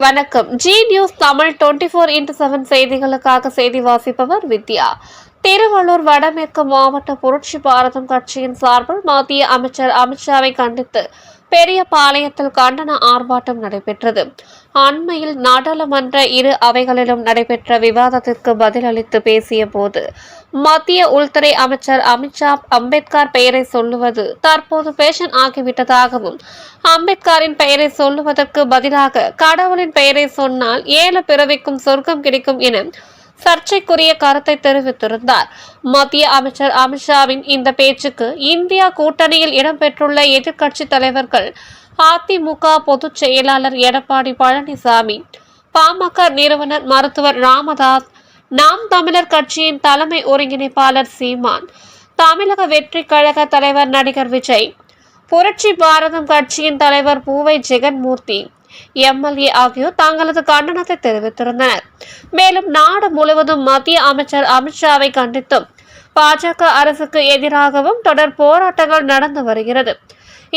வணக்கம். G news Tamil 24x7 செய்திகளுக்காக செய்தி வாசிப்பவர் வித்யா. திருவள்ளூர் வடமேற்கு மாவட்ட புரட்சி பாரதம் கட்சியின் சார்பில் மத்திய அமைச்சர் அமித்ஷாவை கண்டித்து பெரியபாளையத்தில் கண்டன ஆர்ப்பாட்டம் நடைபெற்றது. அண்மையில் நாடாளுமன்ற இரு அவைகளிலும் நடைபெற்ற விவாதத்திற்கு பதிலளித்து பேசிய போது மத்திய உள்துறை அமைச்சர் அமித்ஷா அம்பேத்கர் பெயரை சொல்லுவது தற்போது பேஷன் ஆகிவிட்டதாகவும், அம்பேத்கரின் பெயரை சொல்லுவதற்கு பதிலாக கடவுளின் பெயரை சொன்னால் 7 பிறவிக்கும் சொர்க்கம் கிடைக்கும் என சர்ச்சைக்குரிய கருத்தை தெரிவித்திருந்தார். மத்திய அமைச்சர் அமித்ஷாவின் இந்த பேச்சுக்கு இந்தியா கூட்டணியில் இடம்பெற்றுள்ள எதிர்க்கட்சி தலைவர்கள், அதிமுக பொதுச் செயலாளர் எடப்பாடி பழனிசாமி, பாமக நிறுவனர் மருத்துவர் ராமதாஸ், நாம் தமிழர் கட்சியின் தலைமை ஒருங்கிணைப்பாளர் சீமான், தமிழக வெற்றி கழக தலைவர் நடிகர் விஜய், புரட்சி பாரதம் கட்சியின் தலைவர் பூவை ஜெகன்மூர்த்தி, எம்எல்ஏ ஆகியோர் தங்களது கண்டனத்தை தெரிவித்திருந்தனர். மேலும் நாடு முழுவதும் மத்திய அமைச்சர் அமித்ஷாவை கண்டித்தும் பாஜக அரசுக்கு எதிராகவும் தொடர் போராட்டங்கள் நடந்து வருகிறது.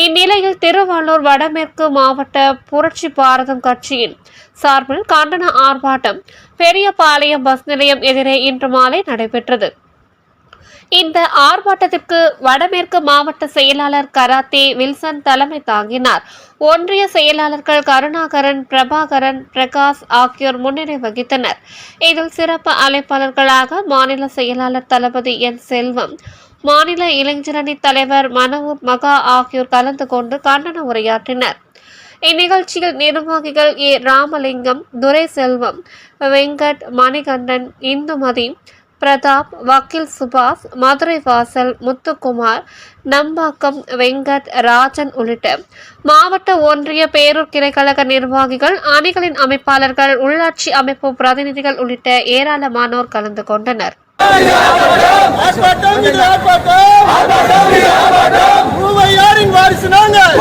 இந்நிலையில் திருவள்ளூர் வடமேற்கு மாவட்ட புரட்சி பாரதம் கட்சியின் சார்பில் கண்டன ஆர்ப்பாட்டம் பெரியபாளையம் பஸ் நிலையம் எதிரே இன்று மாலை நடைபெற்றது. இந்த ஆர்ப்பாட்டத்திற்கு வடமேற்கு மாவட்ட செயலாளர் கராத்தே வில்சன் தலைமை தாங்கினார். ஒன்றிய செயலாளர்கள் கருணாகரன், பிரபாகரன், பிரகாஷ் ஆகியோர் முன்னிலை வகித்தனர். இதில் சிறப்பு அழைப்பாளர்களாக மாநில செயலாளர் தளபதி என் செல்வம், மாநில இளைஞரணி தலைவர் மனோர் மகா ஆகியோர் கலந்து கொண்டு கண்டன உரையாற்றினர். இந்நிகழ்ச்சியில் நிர்வாகிகள் ஏ ராமலிங்கம், துரை செல்வம், வெங்கட், மணிகண்டன், இந்துமதி, பிரதாப், வக்கீல் சுபாஷ், மதுரை வாசல், முத்துக்குமார், நம்பாக்கம், வெங்கட், ராஜன் உள்ளிட்ட மாவட்ட ஒன்றிய பேரூர் கிளைக்கழக நிர்வாகிகள், அணிகளின் அமைப்பாளர்கள், உள்ளாட்சி அமைப்பு பிரதிநிதிகள் உள்ளிட்ட ஏராளமானோர் கலந்து கொண்டனர். வாரிசு நாங்கள்